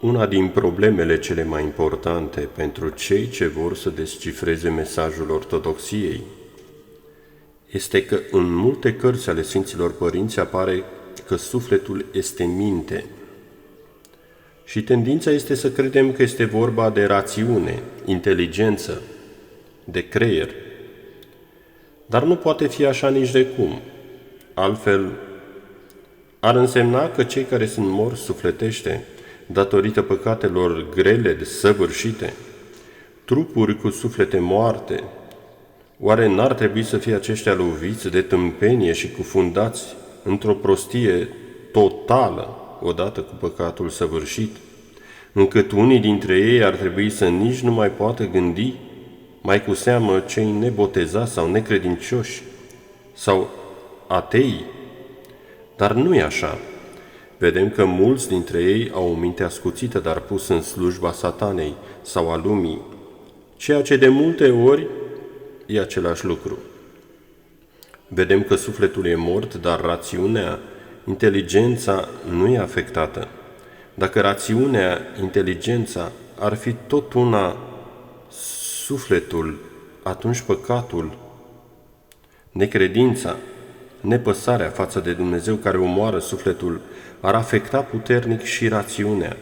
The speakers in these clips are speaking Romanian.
Una din problemele cele mai importante pentru cei ce vor să descifreze mesajul ortodoxiei este că în multe cărți ale Sfinților Părinți apare că sufletul este minte. Și tendința este să credem că este vorba de rațiune, inteligență, de creier. Dar nu poate fi așa nici de cum. Altfel, ar însemna că cei care sunt morți sufletește, datorită păcatelor grele desăvârșite, trupuri cu suflete moarte, oare n-ar trebui să fie aceștia loviți de tâmpenie și cufundați într-o prostie totală, odată cu păcatul săvârșit, încât unii dintre ei ar trebui să nici nu mai poată gândi, mai cu seamă cei nebotezați sau necredincioși sau atei? Dar nu e așa. Vedem că mulți dintre ei au o minte ascuțită, dar pus în slujba satanei sau a lumii, ceea ce de multe ori e același lucru. Vedem că sufletul e mort, dar rațiunea, inteligența nu e afectată. Dacă rațiunea, inteligența ar fi tot una sufletul, atunci păcatul, necredința, nepăsarea față de Dumnezeu care omoară sufletul ar afecta puternic și rațiunea,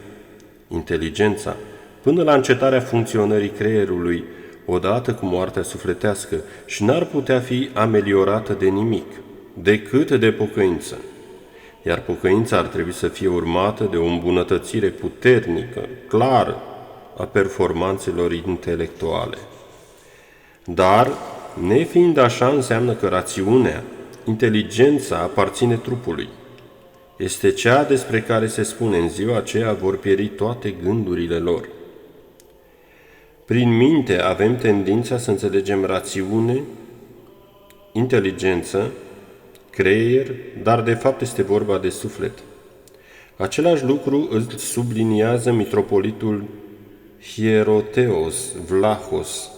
inteligența, până la încetarea funcționării creierului, odată cu moartea sufletească, și n-ar putea fi ameliorată de nimic, decât de pocăință. Iar pocăința ar trebui să fie urmată de o îmbunătățire puternică, clară, a performanțelor intelectuale. Dar, nefiind așa, înseamnă că rațiunea, inteligența aparține trupului. Este cea despre care se spune: în ziua aceea vor pieri toate gândurile lor. Prin minte avem tendința să înțelegem rațiune, inteligență, creier, dar de fapt este vorba de suflet. Același lucru îl subliniază mitropolitul Hieroteos Vlahos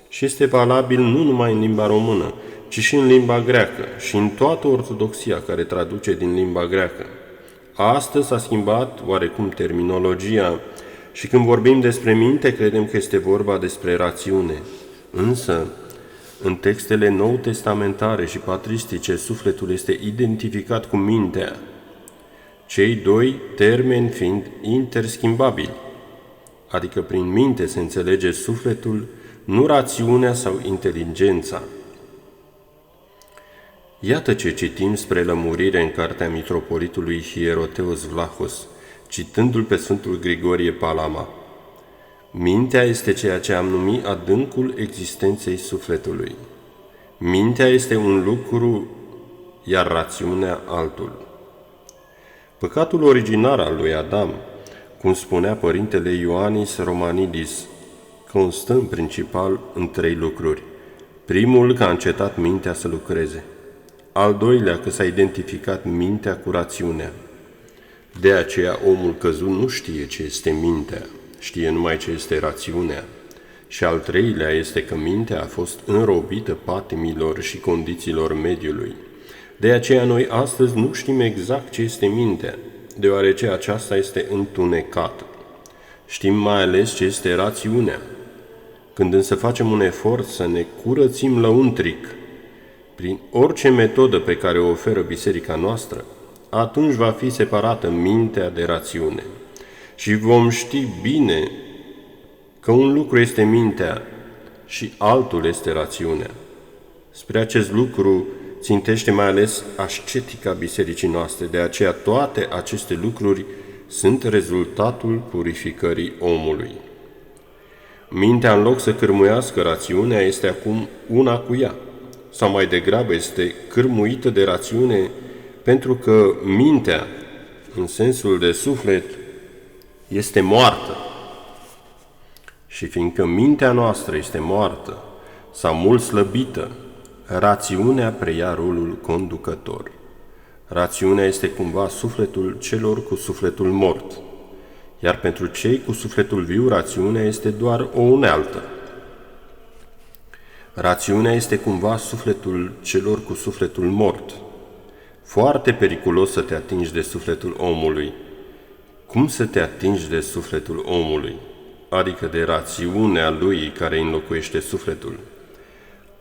și este valabil nu numai în limba română, ci și în limba greacă și în toată ortodoxia care traduce din limba greacă. Astăzi s-a schimbat oarecum terminologia și când vorbim despre minte, credem că este vorba despre rațiune. Însă, în textele nou-testamentare și patristice, sufletul este identificat cu mintea, cei doi termeni fiind interschimbabili, adică prin minte se înțelege sufletul, nu rațiunea sau inteligența. Iată ce citim spre lămurire în cartea mitropolitului Hieroteos Vlahos, citându-l pe Sfântul Grigorie Palama. Mintea este ceea ce am numit adâncul existenței sufletului. Mintea este un lucru, iar rațiunea altul. Păcatul originar al lui Adam, cum spunea părintele Ioannis Romanidis, constă în principal în trei lucruri. Primul, că a încetat mintea să lucreze. Al doilea, că s-a identificat mintea cu rațiunea. De aceea omul căzut nu știe ce este mintea, știe numai ce este rațiunea. Și al treilea este că mintea a fost înrobită patimilor și condițiilor mediului. De aceea noi astăzi nu știm exact ce este mintea, deoarece aceasta este întunecată. Știm mai ales ce este rațiunea. Când însă facem un efort să ne curățim lăuntric, prin orice metodă pe care o oferă biserica noastră, atunci va fi separată mintea de rațiune. Și vom ști bine că un lucru este mintea și altul este rațiunea. Spre acest lucru țintește mai ales ascetica bisericii noastre, de aceea toate aceste lucruri sunt rezultatul purificării omului. Mintea, în loc să cârmuiască rațiunea, este acum una cu ea, sau mai degrabă este cârmuită de rațiune, pentru că mintea, în sensul de suflet, este moartă. Și fiindcă mintea noastră este moartă sau mult slăbită, rațiunea preia rolul conducător. Rațiunea este cumva sufletul celor cu sufletul mort, iar pentru cei cu sufletul viu, rațiunea este doar o unealtă. Rațiunea este cumva sufletul celor cu sufletul mort. Foarte periculos să te atingi de sufletul omului. Cum să te atingi de sufletul omului, adică de rațiunea lui care înlocuiește sufletul?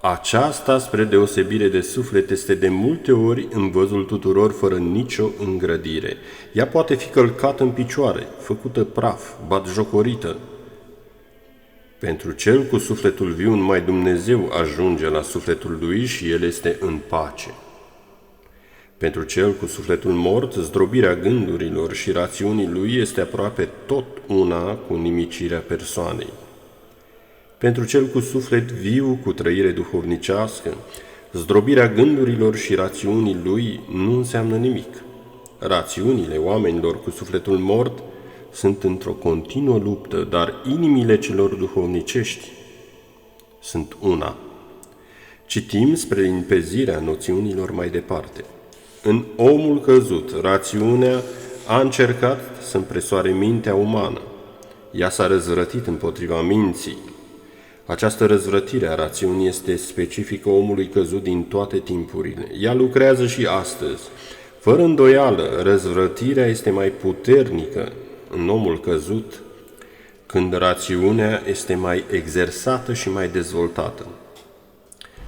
Aceasta, spre deosebire de suflet, este de multe ori în văzul tuturor fără nicio îngrădire. Ea poate fi călcată în picioare, făcută praf, batjocorită. Pentru cel cu sufletul viu, numai Dumnezeu ajunge la sufletul lui și el este în pace. Pentru cel cu sufletul mort, zdrobirea gândurilor și rațiunii lui este aproape tot una cu nimicirea persoanei. Pentru cel cu suflet viu, cu trăire duhovnicească, zdrobirea gândurilor și rațiunii lui nu înseamnă nimic. Rațiunile oamenilor cu sufletul mort sunt într-o continuă luptă, dar inimile celor duhovnicești sunt una. Citim spre limpezirea noțiunilor mai departe. În omul căzut, rațiunea a încercat să împresoare mintea umană. Ea s-a răzvrătit împotriva minții. Această răzvrătire a rațiunii este specifică omului căzut din toate timpurile. Ea lucrează și astăzi. Fără îndoială, răzvrătirea este mai puternică în omul căzut când rațiunea este mai exersată și mai dezvoltată.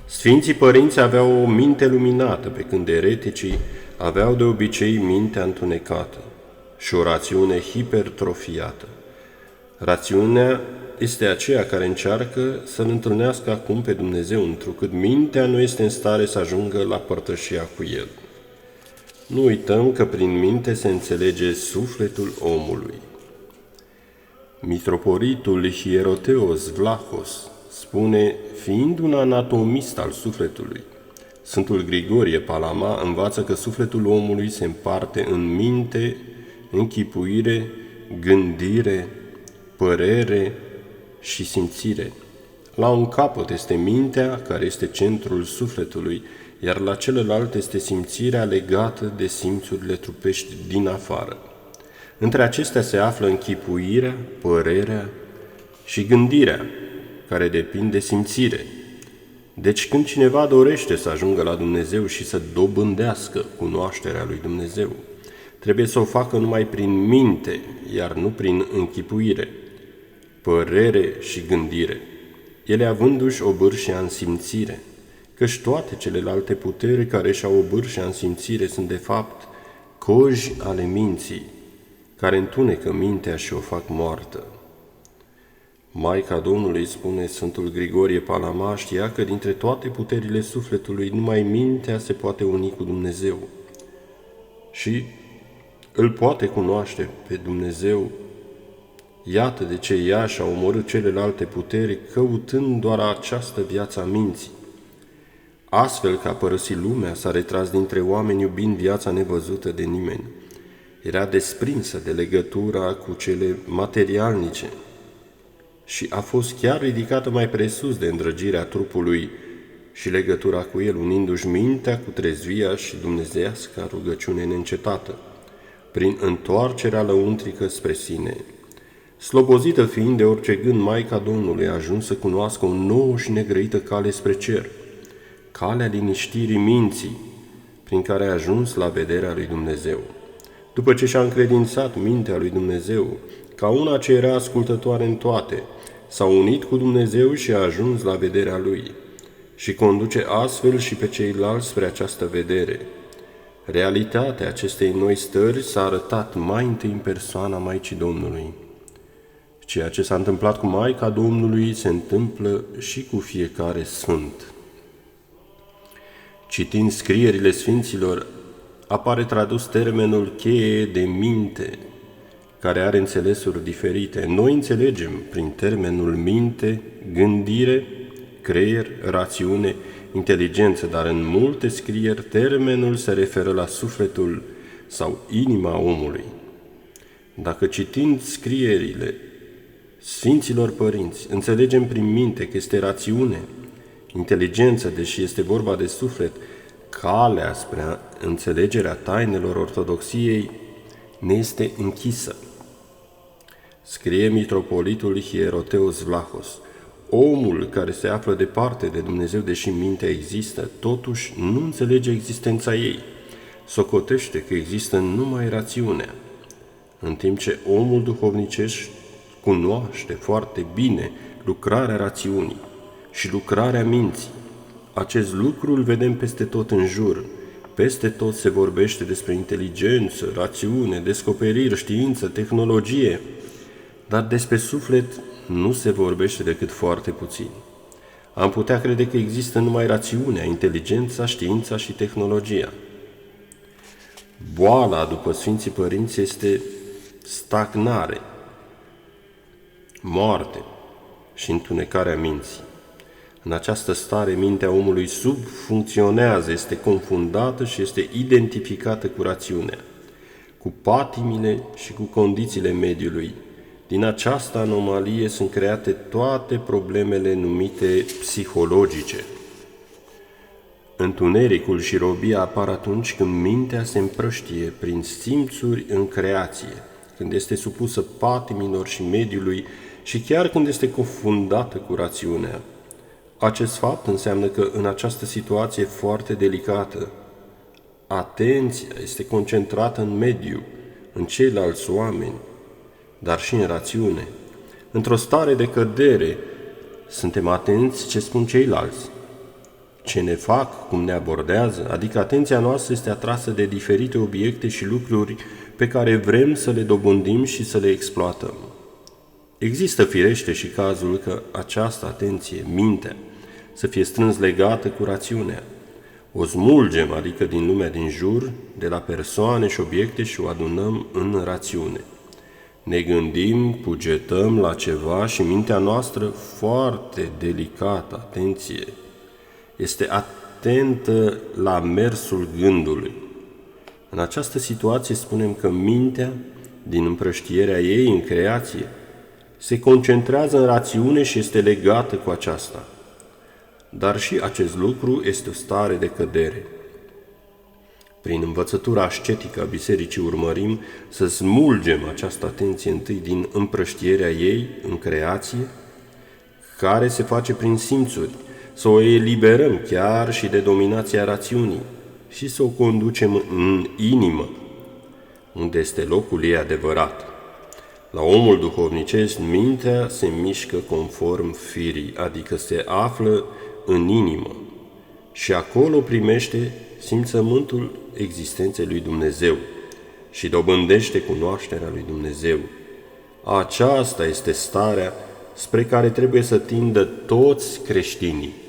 Sfinții părinți aveau o minte luminată, pe când ereticii aveau de obicei mintea întunecată și o rațiune hipertrofiată. Rațiunea este aceea care încearcă să-L întâlnească acum pe Dumnezeu, întrucât mintea nu este în stare să ajungă la părtășia cu El. Nu uităm că prin minte se înțelege sufletul omului. Mitropolitul Hieroteos Vlahos spune, fiind un anatomist al sufletului, Sfântul Grigorie Palama învață că sufletul omului se împarte în minte, închipuire, gândire, părere și simțire. La un capăt este mintea, care este centrul sufletului, iar la celălalt este simțirea legată de simțurile trupești din afară. Între acestea se află închipuirea, părerea și gândirea, care depind de simțire. Deci când cineva dorește să ajungă la Dumnezeu și să dobândească cunoașterea lui Dumnezeu, trebuie să o facă numai prin minte, iar nu prin închipuire, părere și gândire, ele avându-și obârșia în simțire, căci toate celelalte puteri care și-au obârșia în simțire sunt de fapt coji ale minții, care întunecă mintea și o fac moartă. Maica Domnului, spune Sfântul Grigorie Palama, știa că dintre toate puterile sufletului numai mintea se poate uni cu Dumnezeu și îl poate cunoaște pe Dumnezeu. Iată de ce ea și-a omorât celelalte puteri, căutând doar această viață a minții. Astfel că a părăsit lumea, s-a retras dintre oameni iubind viața nevăzută de nimeni. Era desprinsă de legătura cu cele materialnice și a fost chiar ridicată mai presus de îndrăgirea trupului și legătura cu el, unindu-și mintea cu trezvia și dumnezeiasca rugăciune neîncetată, prin întoarcerea lăuntrică spre sine. Slobozită fiind de orice gând, Maica Domnului a ajuns să cunoască o nouă și negrăită cale spre cer, calea liniștirii minții, prin care a ajuns la vederea lui Dumnezeu. După ce și-a încredințat mintea lui Dumnezeu, ca una ce era ascultătoare în toate, s-a unit cu Dumnezeu și a ajuns la vederea Lui și conduce astfel și pe ceilalți spre această vedere. Realitatea acestei noi stări s-a arătat mai întâi în persoana Maicii Domnului. Ceea ce s-a întâmplat cu Maica Domnului se întâmplă și cu fiecare sfânt. Citind scrierile sfinților, apare tradus termenul cheie de minte, care are înțelesuri diferite. Noi înțelegem prin termenul minte, gândire, creier, rațiune, inteligență, dar în multe scrieri termenul se referă la sufletul sau inima omului. Dacă citind scrierile Sfinților Părinți, înțelegem prin minte că este rațiune, inteligență, deși este vorba de suflet, calea spre înțelegerea tainelor ortodoxiei ne este închisă. Scrie mitropolitul Hieroteos Vlahos, omul care se află departe de Dumnezeu, deși mintea există, totuși nu înțelege existența ei, socotește că există numai rațiunea. în timp ce omul duhovnicesc cunoaște foarte bine lucrarea rațiunii și lucrarea minții. Acest lucru îl vedem peste tot în jur. Peste tot se vorbește despre inteligență, rațiune, descoperiri, știință, tehnologie, dar despre suflet nu se vorbește decât foarte puțin. Am putea crede că există numai rațiunea, inteligența, știința și tehnologia. Boala, după Sfinții Părinți, este stagnare, moarte și întunecarea minții. În această stare, mintea omului subfuncționează, este confundată și este identificată cu rațiunea, cu patimile și cu condițiile mediului. Din această anomalie sunt create toate problemele numite psihologice. Întunericul și robia apar atunci când mintea se împrăștie prin simțuri în creație, când este supusă patimilor și mediului și chiar când este confundată cu rațiunea. Acest fapt înseamnă că în această situație foarte delicată, atenția este concentrată în mediu, în ceilalți oameni, dar și în rațiune. Într-o stare de cădere, suntem atenți ce spun ceilalți, ce ne fac, cum ne abordează, adică atenția noastră este atrasă de diferite obiecte și lucruri pe care vrem să le dobândim și să le exploatăm. Există firește și cazul că această atenție, mintea, să fie strâns legată cu rațiunea. O smulgem, adică din lumea din jur, de la persoane și obiecte și o adunăm în rațiune. Ne gândim, cugetăm la ceva și mintea noastră, foarte delicată, atenție, este atentă la mersul gândului. În această situație spunem că mintea, din împrăștierea ei în creație, se concentrează în rațiune și este legată cu aceasta. Dar și acest lucru este o stare de cădere. Prin învățătura ascetică a Bisericii urmărim să smulgem această atenție întâi din împrăștierea ei în creație, care se face prin simțuri, să o eliberăm chiar și de dominația rațiunii și să o conducem în inimă, unde este locul ei adevărat. La omul duhovnicesc, mintea se mișcă conform firii, adică se află în inimă și acolo primește simțământul existenței lui Dumnezeu și dobândește cunoașterea lui Dumnezeu. Aceasta este starea spre care trebuie să tindă toți creștinii.